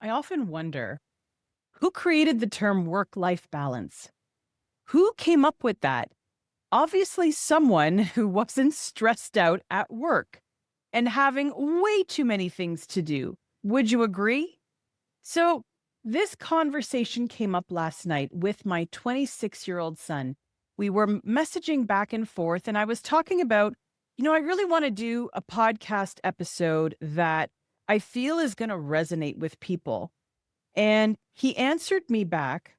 I often wonder who created the term work life balance? Who came up with that? Obviously, someone who wasn't stressed out at work and having way too many things to do. Would you agree? So, this conversation came up last night with my 26-year-old son. We were messaging back and forth, and I was talking about, I really want to do a podcast episode that I feel is going to resonate with people. And he answered me back,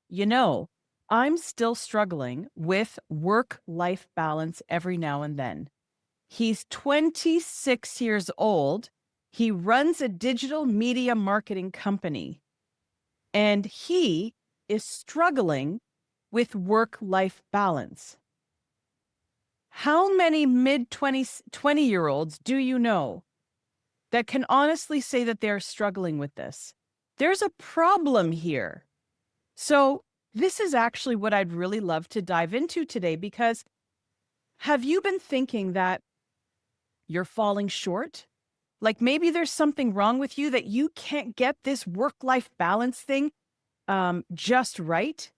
you know, I'm still struggling with work life balance every now and then. He's 26 years old. He runs a digital media marketing company, and he is struggling with work life balance. How many mid 20 year olds do you know that can honestly say that they're struggling with this? There's a problem here. So, this is actually what I'd really love to dive into today because have you been thinking that you're falling short? Like maybe there's something wrong with you that you can't get this work life balance thing just right.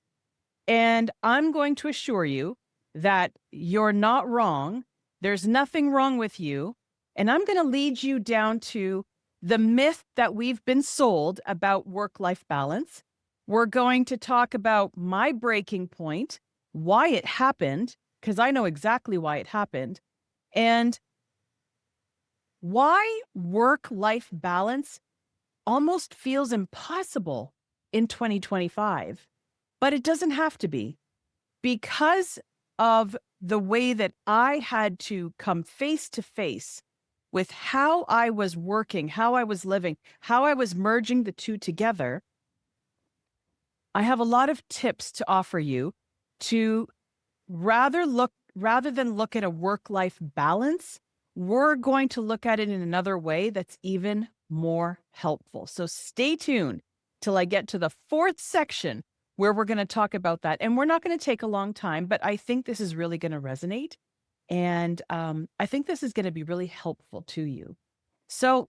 And I'm going to assure you that you're not wrong. There's nothing wrong with you. And I'm going to lead you down to the myth that we've been sold about work life balance. We're going to talk about my breaking point, why it happened, because I know exactly why it happened, and why work life balance almost feels impossible in 2025. But it doesn't have to be because of the way that I had to come face to face with how I was working, how I was living, how I was merging the two together. I have a lot of tips to offer you to rather than look at a work-life balance, we're going to look at it in another way that's even more helpful. So stay tuned till I get to the fourth section where we're going to talk about that. And we're not going to take a long time, but I think this is really going to resonate. And I think this is going to be really helpful to you. So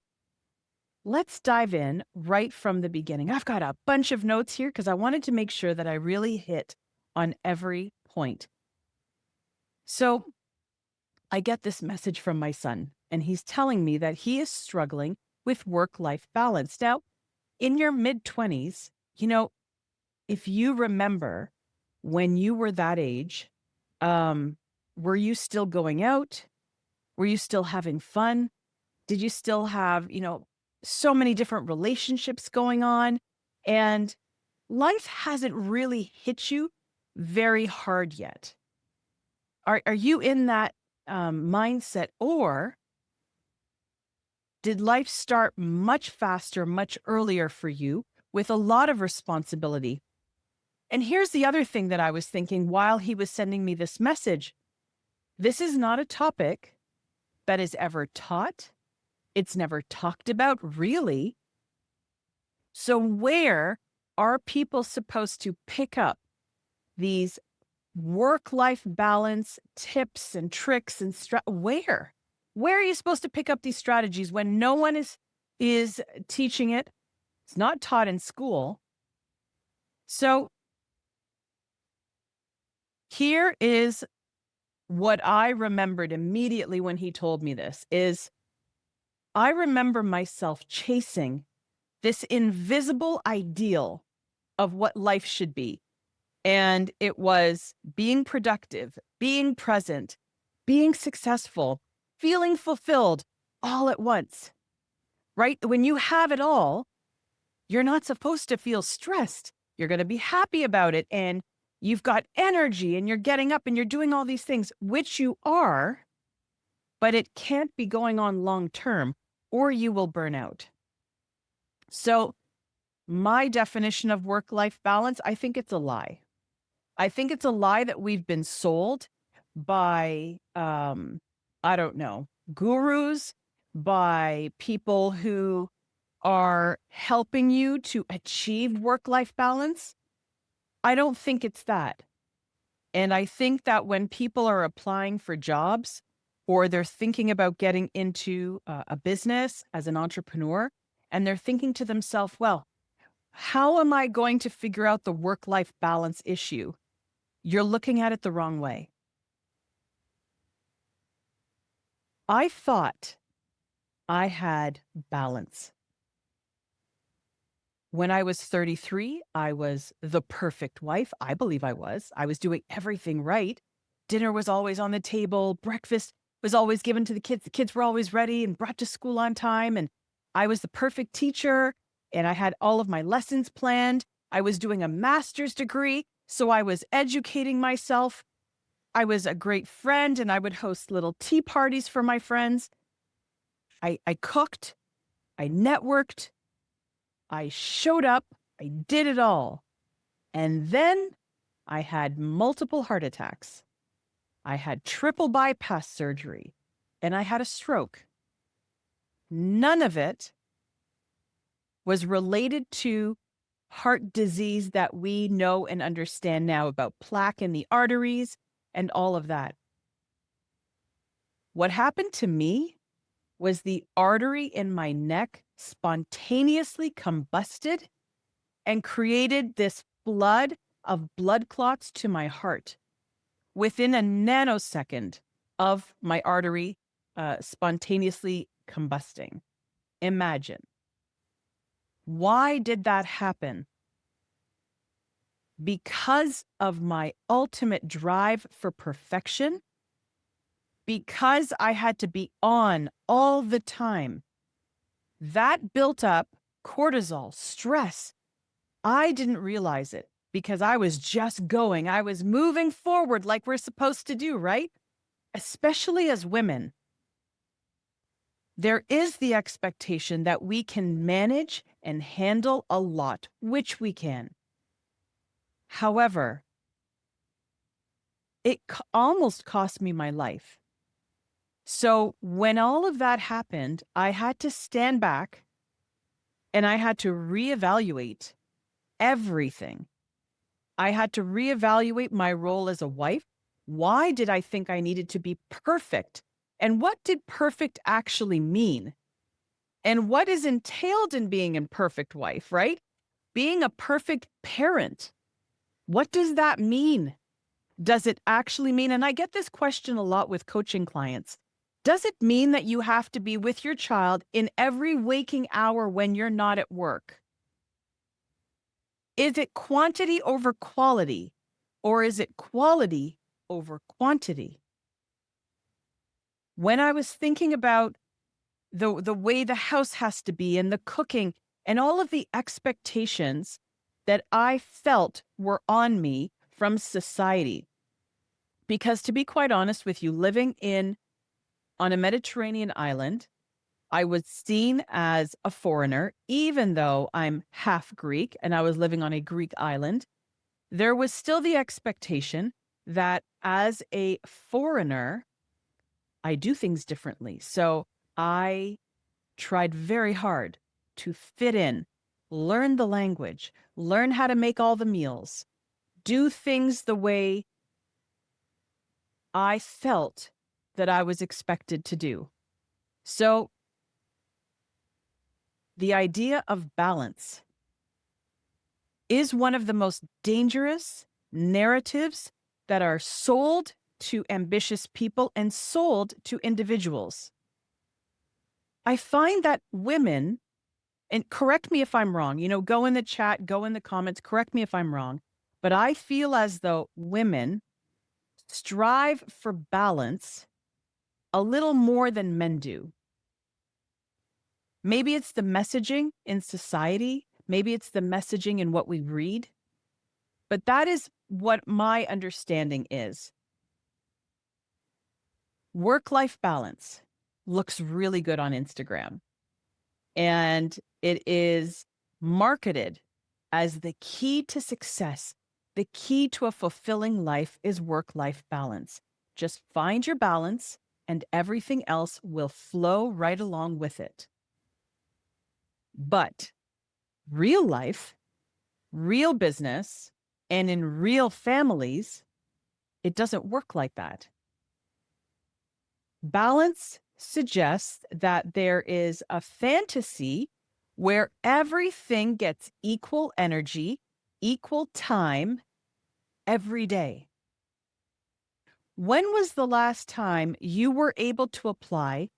let's dive in right from the beginning. I've got a bunch of notes here because I wanted to make sure that I really hit on every point. So I get this message from my son, and he's telling me that he is struggling with work life balance. Now, in your mid 20s, if you remember when you were that age, were you still going out? Were you still having fun? Did you still have, so many different relationships going on? And life hasn't really hit you very hard yet. Are you in that mindset, or did life start much faster, much earlier for you with a lot of responsibility? And here's the other thing that I was thinking while he was sending me this message. This is not a topic that is ever taught. It's never talked about, really. So where are people supposed to pick up these work-life balance tips and tricks and where? Where are you supposed to pick up these strategies when no one is teaching it? It's not taught in school. So here is what I remembered immediately when he told me this is I remember myself chasing this invisible ideal of what life should be. And it was being productive, being present, being successful, feeling fulfilled all at once, right? When you have it all, you're not supposed to feel stressed. You're going to be happy about it. And you've got energy and you're getting up and you're doing all these things, which you are, but it can't be going on long term or you will burn out. So my definition of work-life balance, I think it's a lie. I think it's a lie that we've been sold by, I don't know, gurus, by people who are helping you to achieve work-life balance. I don't think it's that. And I think that when people are applying for jobs or they're thinking about getting into a business as an entrepreneur, and they're thinking to themselves, well, how am I going to figure out the work-life balance issue? You're looking at it the wrong way. I thought I had balance. When I was 33, I was the perfect wife. I believe I was. I was doing everything right. Dinner was always on the table. Breakfast was always given to the kids. The kids were always ready and brought to school on time. And I was the perfect teacher. And I had all of my lessons planned. I was doing a master's degree. So I was educating myself. I was a great friend and I would host little tea parties for my friends. I cooked. I networked. I showed up, I did it all. And then I had multiple heart attacks. I had triple bypass surgery, and I had a stroke. None of it was related to heart disease that we know and understand now about plaque in the arteries and all of that. What happened to me was the artery in my neck spontaneously combusted and created this flood of blood clots to my heart within a nanosecond of my artery spontaneously combusting. Imagine. Why did that happen? Because of my ultimate drive for perfection, because I had to be on all the time. That built up cortisol, stress. I didn't realize it because I was just going. I was moving forward like we're supposed to do, right? Especially as women. There is the expectation that we can manage and handle a lot, which we can. However, it almost cost me my life. So when all of that happened, I had to stand back and I had to reevaluate everything. I had to reevaluate my role as a wife. Why did I think I needed to be perfect? And what did perfect actually mean? And what is entailed in being a perfect wife, right? Being a perfect parent. What does that mean? Does it actually mean, and I get this question a lot with coaching clients, does it mean that you have to be with your child in every waking hour when you're not at work? Is it quantity over quality, or is it quality over quantity? When I was thinking about the way the house has to be and the cooking and all of the expectations that I felt were on me from society, because to be quite honest with you, living on a Mediterranean island, I was seen as a foreigner, even though I'm half Greek and I was living on a Greek island. There was still the expectation that as a foreigner, I do things differently. So I tried very hard to fit in, learn the language, learn how to make all the meals, do things the way I felt that I was expected to do. So the idea of balance is one of the most dangerous narratives that are sold to ambitious people and sold to individuals. I find that women, and correct me if I'm wrong, go in the chat, go in the comments, correct me if I'm wrong, but I feel as though women strive for balance a little more than men do. Maybe it's the messaging in society. Maybe it's the messaging in what we read. But that is what my understanding is. Work-life balance looks really good on Instagram. And it is marketed as the key to success. The key to a fulfilling life is work-life balance. Just find your balance and everything else will flow right along with it. But real life, real business, and in real families, it doesn't work like that. Balance suggests that there is a fantasy where everything gets equal energy, equal time every day. When was the last time you were able to apply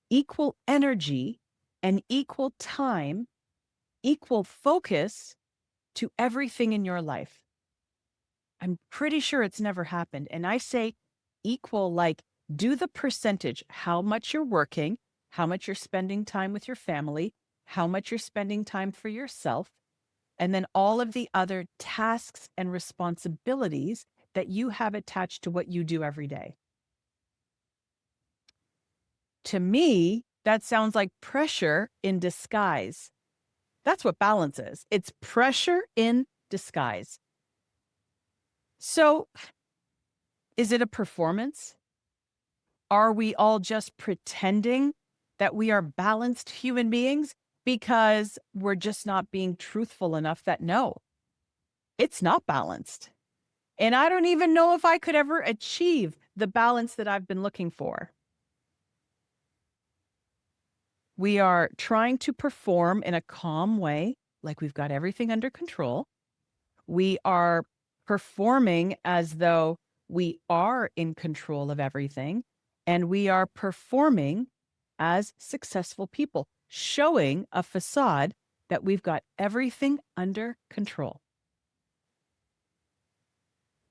equal energy and equal time, equal focus to everything in your life? I'm pretty sure it's never happened. And I say equal, like do the percentage, how much you're working, how much you're spending time with your family, how much you're spending time for yourself, and then all of the other tasks and responsibilities that you have attached to what you do every day. To me, that sounds like pressure in disguise. That's what balance is. It's pressure in disguise. So, is it a performance? Are we all just pretending that we are balanced human beings because we're just not being truthful enough that no, it's not balanced? And I don't even know if I could ever achieve the balance that I've been looking for. We are trying to perform in a calm way, like we've got everything under control. We are performing as though we are in control of everything. And we are performing as successful people, showing a facade that we've got everything under control.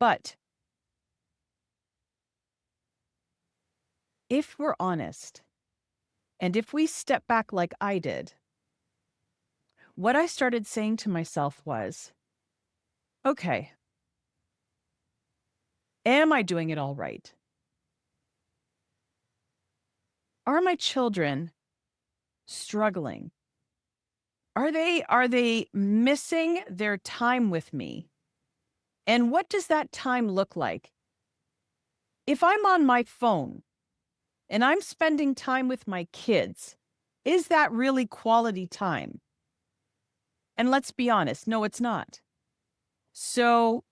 But if we're honest, and if we step back like I did, what I started saying to myself was, okay, am I doing it all right? Are my children struggling? Are they missing their time with me? And what does that time look like? If I'm on my phone and I'm spending time with my kids, is that really quality time? And let's be honest, no, it's not. So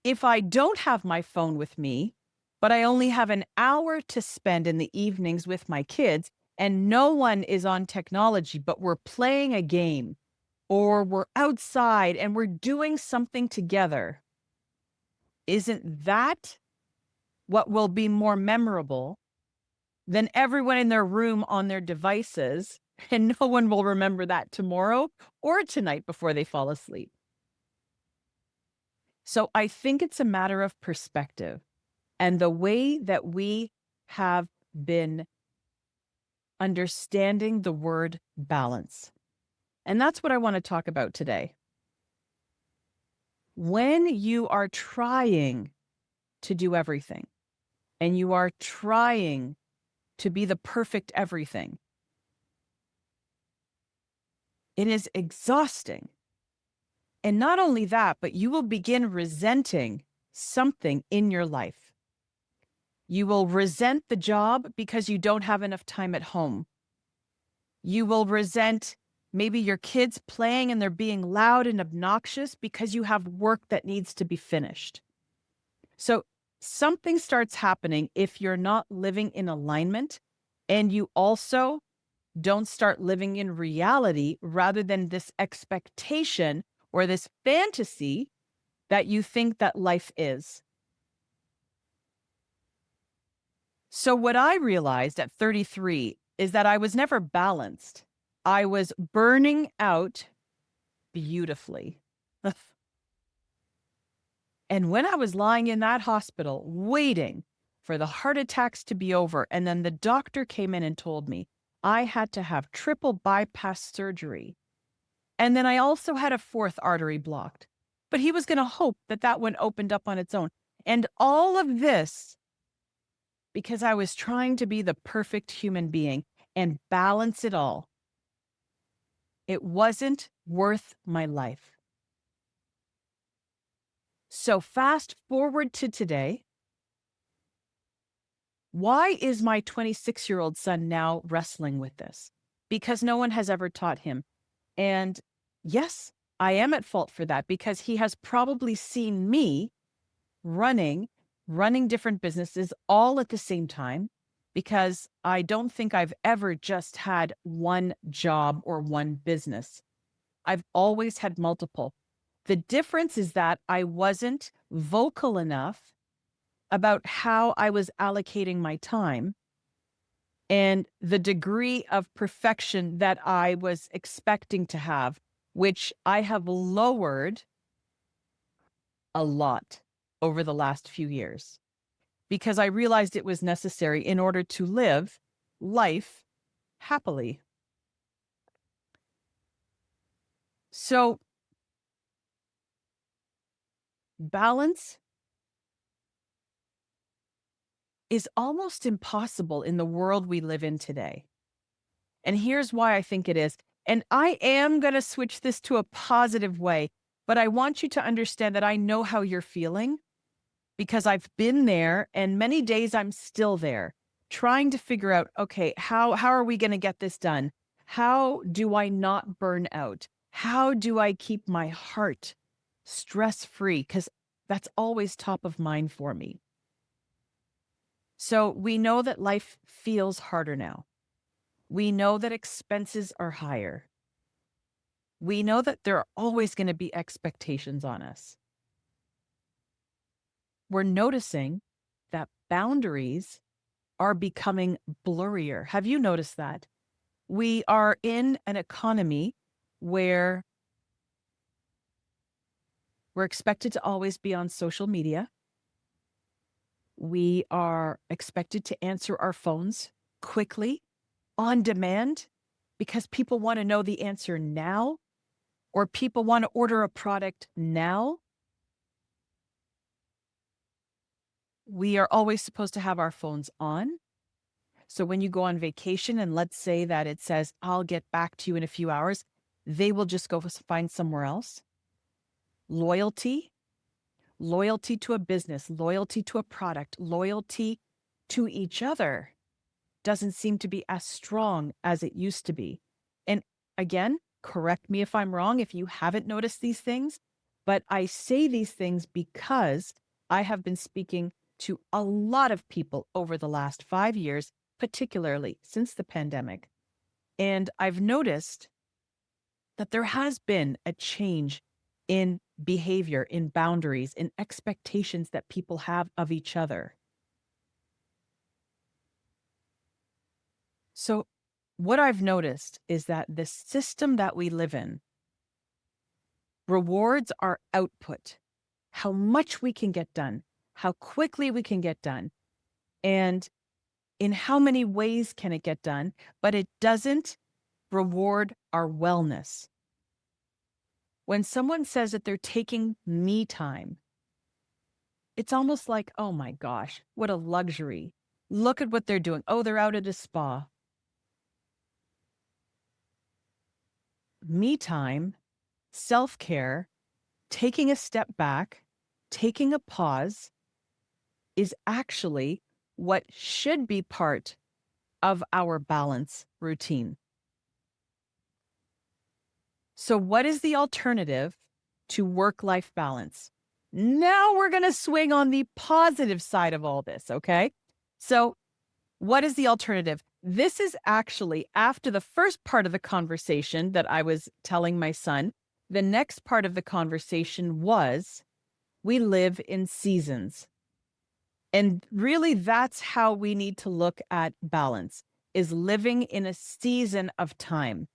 if I don't have my phone with me, but I only have an hour to spend in the evenings with my kids, and no one is on technology, but we're playing a game or we're outside and we're doing something together, isn't that what will be more memorable than everyone in their room on their devices? And no one will remember that tomorrow or tonight before they fall asleep. So I think it's a matter of perspective and the way that we have been understanding the word balance. And that's what I want to talk about today. When you are trying to do everything and you are trying to be the perfect everything, it is exhausting. And not only that, but you will begin resenting something in your life. You will resent the job because you don't have enough time at home. You will resent maybe your kids playing and they're being loud and obnoxious because you have work that needs to be finished. So something starts happening if you're not living in alignment and you also don't start living in reality rather than this expectation or this fantasy that you think that life is. So what I realized at 33 is that I was never balanced. I was burning out beautifully. And when I was lying in that hospital waiting for the heart attacks to be over, and then the doctor came in and told me I had to have triple bypass surgery. And then I also had a fourth artery blocked. But he was going to hope that that one opened up on its own. And all of this because I was trying to be the perfect human being and balance it all. It wasn't worth my life. So fast forward to today. Why is my 26-year-old son now wrestling with this? Because no one has ever taught him. And yes, I am at fault for that because he has probably seen me running different businesses all at the same time. because I don't think I've ever just had one job or one business. I've always had multiple. The difference is that I wasn't vocal enough about how I was allocating my time and the degree of perfection that I was expecting to have, which I have lowered a lot over the last few years because I realized it was necessary in order to live life happily. So, balance is almost impossible in the world we live in today. And here's why I think it is. And I am going to switch this to a positive way, but I want you to understand that I know how you're feeling because I've been there and many days I'm still there trying to figure out, okay, how are we going to get this done? How do I not burn out? How do I keep my heart stress-free? Because that's always top of mind for me. So we know that life feels harder now. We know that expenses are higher. We know that there are always going to be expectations on us. We're noticing that boundaries are becoming blurrier. Have you noticed that? We are in an economy where we're expected to always be on social media. We are expected to answer our phones quickly, on demand, because people want to know the answer now, or people want to order a product now. We are always supposed to have our phones on. So when you go on vacation and let's say that it says, I'll get back to you in a few hours, they will just go find somewhere else. Loyalty to a business, loyalty to a product, loyalty to each other doesn't seem to be as strong as it used to be. And again, correct me if I'm wrong if you haven't noticed these things, but I say these things because I have been speaking to a lot of people over the last 5 years, particularly since the pandemic. And I've noticed that there has been a change in behavior, in boundaries, in expectations that people have of each other. So, what I've noticed is that the system that we live in rewards our output, how much we can get done, how quickly we can get done, and in how many ways can it get done, but it doesn't reward our wellness. When someone says that they're taking me time, it's almost like, oh my gosh, what a luxury. Look at what they're doing. Oh, they're out at a spa. Me time, self-care, taking a step back, taking a pause is actually what should be part of our balance routine. So what is the alternative to work-life balance? Now we're going to swing on the positive side of all this, okay? So what is the alternative? This is actually after the first part of the conversation that I was telling my son. The next part of the conversation was we live in seasons. And really, that's how we need to look at balance, is living in a season of time.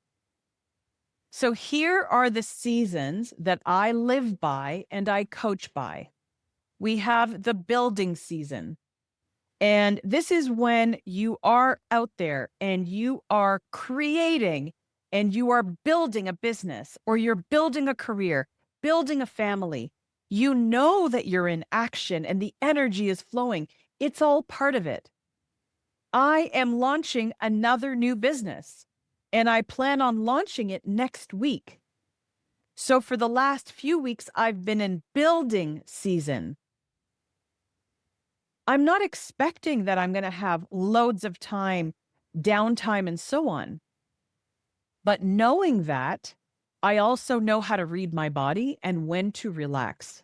So here are the seasons that I live by and I coach by. We have the building season. And this is when you are out there and you are creating and you are building a business or you're building a career, building a family. You know that you're in action and the energy is flowing. It's all part of it. I am launching another new business and I plan on launching it next week. So for the last few weeks, I've been in building season. I'm not expecting that I'm going to have loads of time, downtime, and so on. But knowing that, I also know how to read my body and when to relax.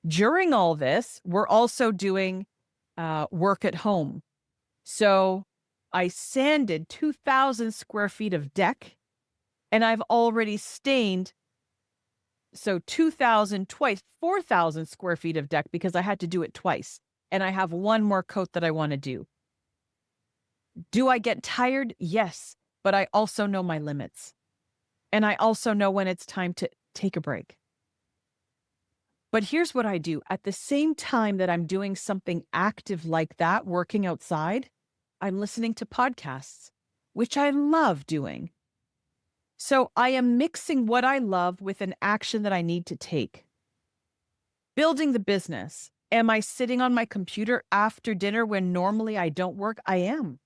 During all this, we're also doing work at home. So I sanded 2,000 square feet of deck, and I've already stained, so 2,000 twice, 4,000 square feet of deck because I had to do it twice. And I have one more coat that I want to do. Do I get tired? Yes, but I also know my limits. And I also know when it's time to take a break. But here's what I do. At the same time that I'm doing something active like that, working outside, I'm listening to podcasts, which I love doing. So I am mixing what I love with an action that I need to take. Building the business. Am I sitting on my computer after dinner when normally I don't work? I am.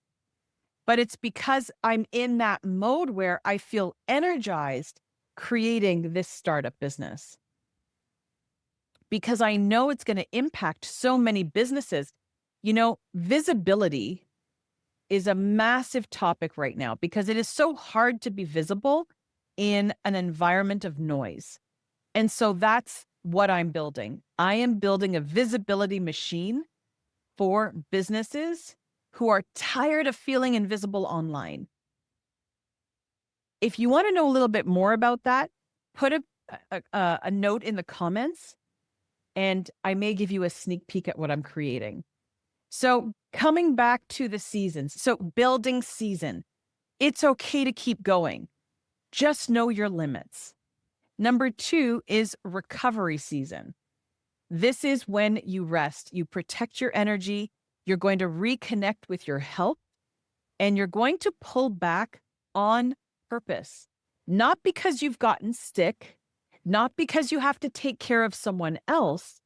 But it's because I'm in that mode where I feel energized creating this startup business. Because I know it's going to impact so many businesses. You know, visibility is a massive topic right now because it is so hard to be visible in an environment of noise. And so that's what I'm building. I am building a visibility machine for businesses who are tired of feeling invisible online. If you want to know a little bit more about that, put a note in the comments, and I may give you a sneak peek at what I'm creating. So coming back to the seasons, so building season, it's okay to keep going. Just know your limits. Number 2 is recovery season. This is when you rest, you protect your energy, you're going to reconnect with your health, and you're going to pull back on purpose. Not because you've gotten sick, not because you have to take care of someone else,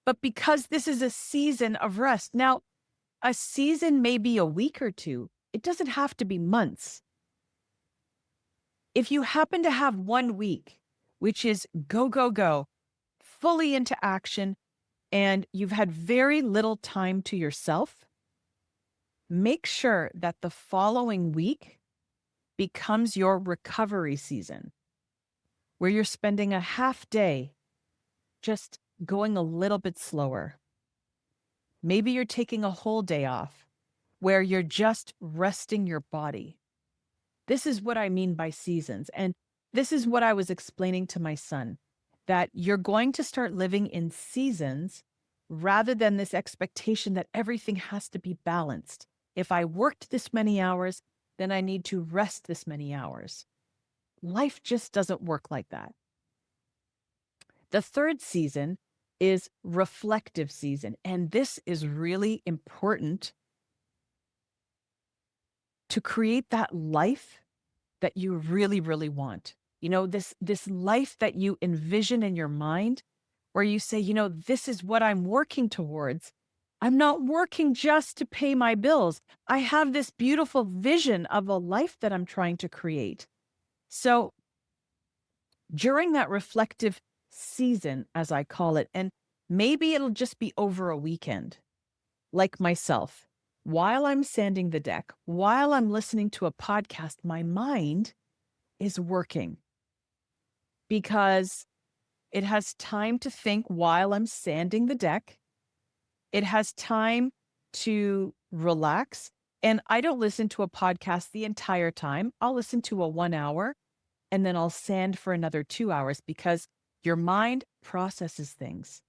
but because this is a season of rest. Now, a season may be a week or two. It doesn't have to be months. If you happen to have 1 week, which is go, go, go, fully into action, and you've had very little time to yourself, make sure that the following week becomes your recovery season, where you're spending a half day just going a little bit slower. Maybe you're taking a whole day off where you're just resting your body. This is what I mean by seasons. And this is what I was explaining to my son, that you're going to start living in seasons rather than this expectation that everything has to be balanced. If I worked this many hours, then I need to rest this many hours. Life just doesn't work like that. The third season is reflective season. And this is really important to create that life that you really, really want. You know, this life that you envision in your mind, where you say, you know, this is what I'm working towards. I'm not working just to pay my bills. I have this beautiful vision of a life that I'm trying to create. So during that reflective season, as I call it, and maybe it'll just be over a weekend, like myself, while I'm sanding the deck, while I'm listening to a podcast, my mind is working because it has time to think while I'm sanding the deck. It has time to relax. And I don't listen to a podcast the entire time. I'll listen to a 1 hour and then I'll sand for another 2 hours because your mind processes things.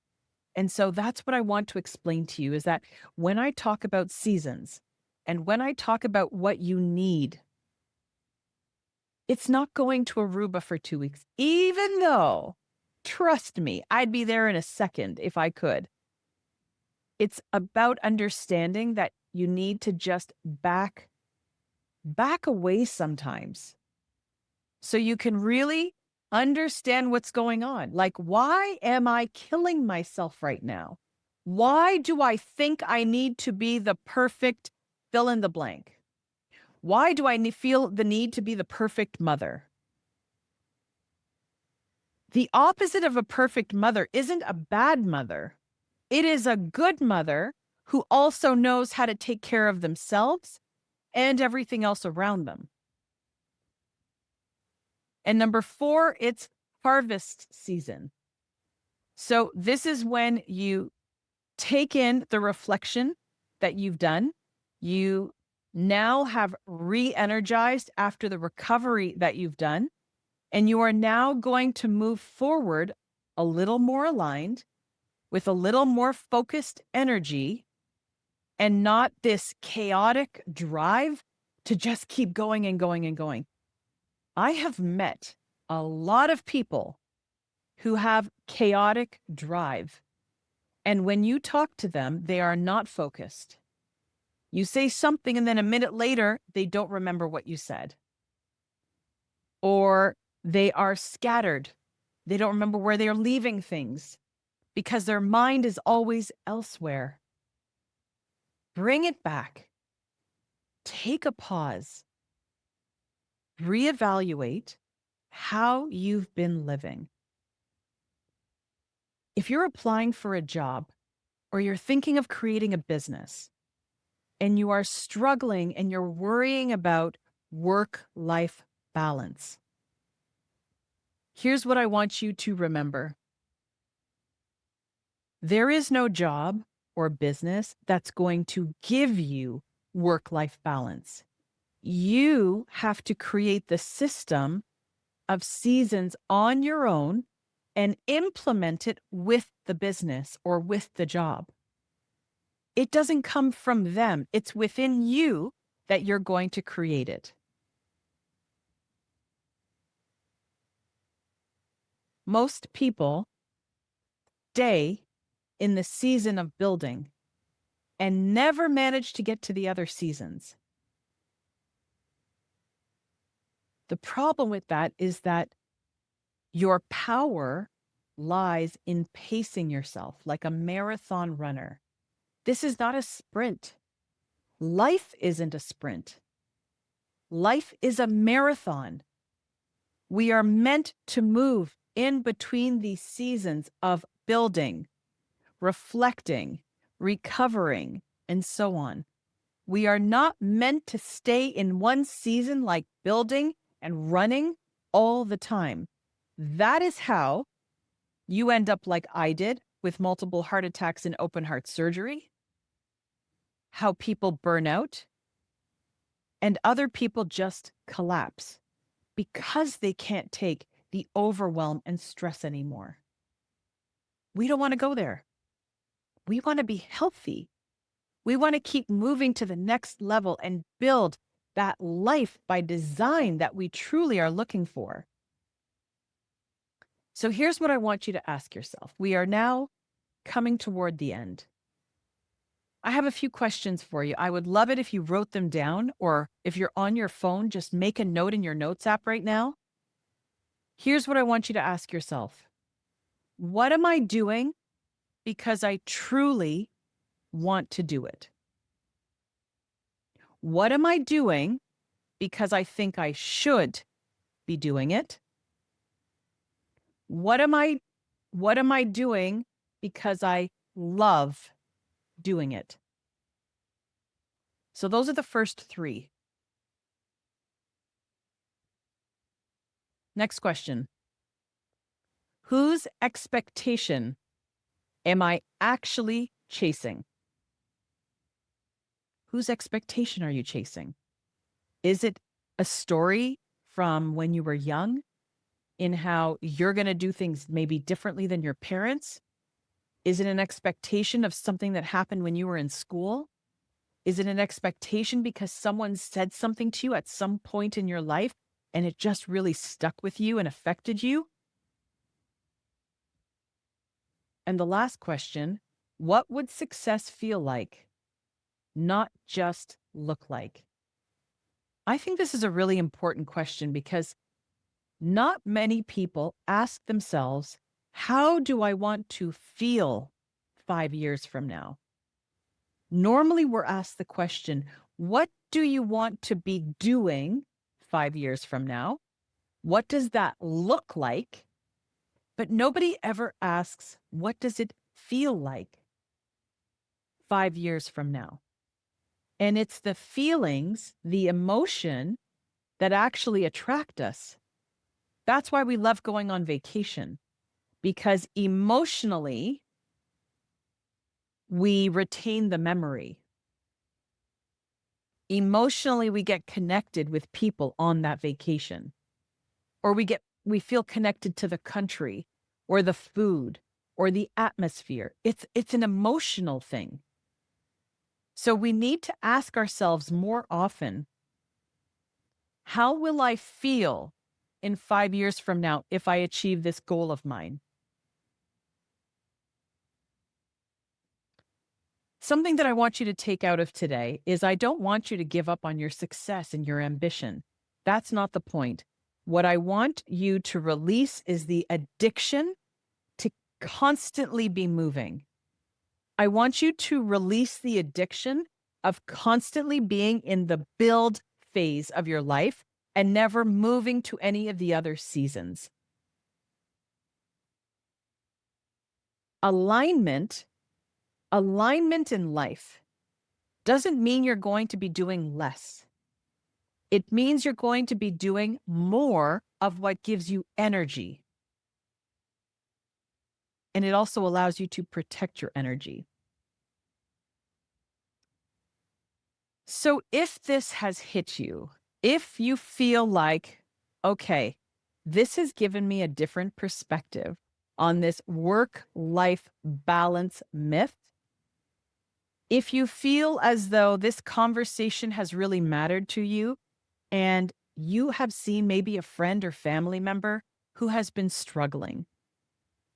And so that's what I want to explain to you is that when I talk about seasons and when I talk about what you need, it's not going to Aruba for 2 weeks, even though, trust me, I'd be there in a second if I could. It's about understanding that you need to just back away sometimes so you can really understand what's going on. Like, why am I killing myself right now? Why do I think I need to be the perfect fill in the blank? Why do I feel the need to be the perfect mother? The opposite of a perfect mother isn't a bad mother. It is a good mother who also knows how to take care of themselves and everything else around them. And number 4, it's harvest season. So this is when you take in the reflection that you've done You now have re-energized after the recovery that you've done, and you are now going to move forward a little more aligned with a little more focused energy and not this chaotic drive to just keep going and going and going. I have met a lot of people who have chaotic drive. And when you talk to them, they are not focused. You say something, and then a minute later, they don't remember what you said. Or they are scattered. They don't remember where they are leaving things because their mind is always elsewhere. Bring it back. Take a pause. Reevaluate how you've been living. If you're applying for a job or you're thinking of creating a business and you are struggling and you're worrying about work-life balance, here's what I want you to remember. There is no job or business that's going to give you work-life balance. You have to create the system of seasons on your own and implement it with the business or with the job. It doesn't come from them. It's within you that you're going to create it. Most people stay in the season of building and never manage to get to the other seasons. The problem with that is that your power lies in pacing yourself like a marathon runner. This is not a sprint. Life isn't a sprint. Life is a marathon. We are meant to move in between these seasons of building, reflecting, recovering, and so on. We are not meant to stay in one season like building and running all the time. That is how you end up like I did with multiple heart attacks and open heart surgery, how people burn out, and other people just collapse because they can't take the overwhelm and stress anymore. We don't want to go there. We want to be healthy. We want to keep moving to the next level and build that life by design that we truly are looking for. So here's what I want you to ask yourself. We are now coming toward the end. I have a few questions for you. I would love it if you wrote them down, or if you're on your phone, just make a note in your notes app right now. Here's what I want you to ask yourself. What am I doing because I truly want to do it? What am I doing because I think I should be doing it? What am I doing because I love doing it? So those are the first three. Next question. Whose expectation am I actually chasing? Whose expectation are you chasing? Is it a story from when you were young in how you're going to do things maybe differently than your parents? Is it an expectation of something that happened when you were in school? Is it an expectation because someone said something to you at some point in your life and it just really stuck with you and affected you? And the last question, what would success feel like? Not just look like. I think this is a really important question because not many people ask themselves, how do I want to feel 5 years from now? Normally, we're asked the question, what do you want to be doing 5 years from now? What does that look like? But nobody ever asks, what does it feel like 5 years from now? And it's the feelings, the emotion that actually attract us. That's why we love going on vacation, because emotionally, we retain the memory. Emotionally, we get connected with people on that vacation, or we feel connected to the country or the food or the atmosphere. It's an emotional thing. So we need to ask ourselves more often, how will I feel in 5 years from now if I achieve this goal of mine? Something that I want you to take out of today is I don't want you to give up on your success and your ambition. That's not the point. What I want you to release is the addiction to constantly be moving. I want you to release the addiction of constantly being in the build phase of your life and never moving to any of the other seasons. Alignment in life doesn't mean you're going to be doing less. It means you're going to be doing more of what gives you energy. And it also allows you to protect your energy. So if this has hit you, if you feel like, okay, this has given me a different perspective on this work-life balance myth, if you feel as though this conversation has really mattered to you and you have seen maybe a friend or family member who has been struggling,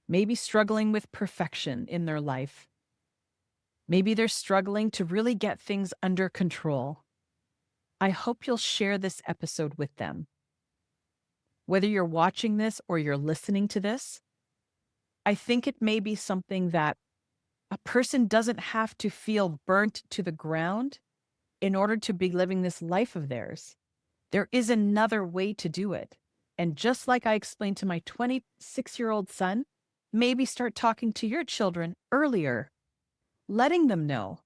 maybe struggling with perfection in their life, maybe they're struggling to really get things under control, I hope you'll share this episode with them. Whether you're watching this or you're listening to this, I think it may be something that a person doesn't have to feel burnt to the ground in order to be living this life of theirs. There is another way to do it. And just like I explained to my 26-year-old son, maybe start talking to your children earlier, letting them know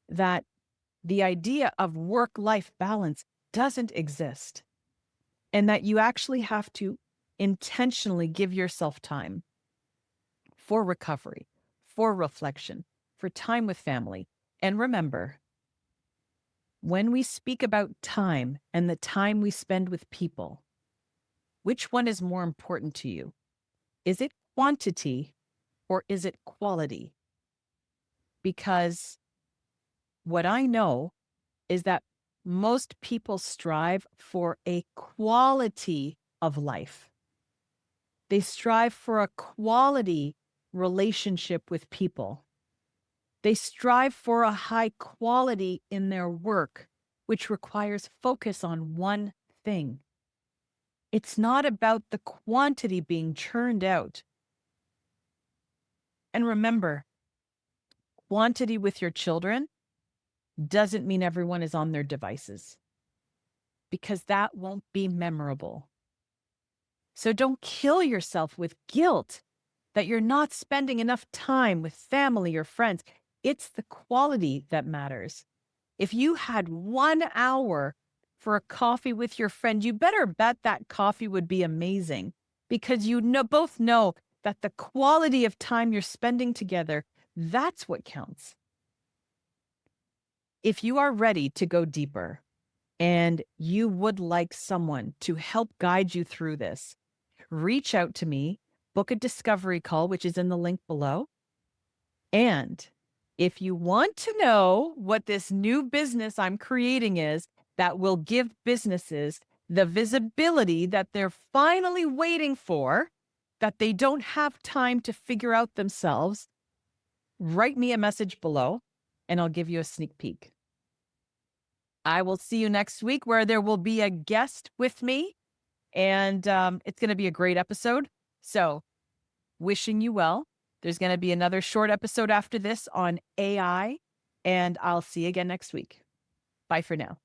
that the idea of work-life balance doesn't exist and that you actually have to intentionally give yourself time for recovery, for reflection, for time with family. And remember, when we speak about time and the time we spend with people, which one is more important to you? Is it quantity or is it quality? Because what I know is that most people strive for a quality of life. They strive for a quality relationship with people. They strive for a high quality in their work, which requires focus on one thing. It's not about the quantity being churned out. And remember, quantity with your children doesn't mean everyone is on their devices, because that won't be memorable. So don't kill yourself with guilt that you're not spending enough time with family or friends. It's the quality that matters. If you had 1 hour for a coffee with your friend, you better bet that coffee would be amazing, because both know that the quality of time you're spending together, that's what counts. If you are ready to go deeper and you would like someone to help guide you through this, reach out to me, book a discovery call, which is in the link below. And if you want to know what this new business I'm creating is that will give businesses the visibility that they're finally waiting for, that they don't have time to figure out themselves, write me a message below and I'll give you a sneak peek. I will see you next week where there will be a guest with me, and it's going to be a great episode. So wishing you well. There's going to be another short episode after this on AI, and I'll see you again next week. Bye for now.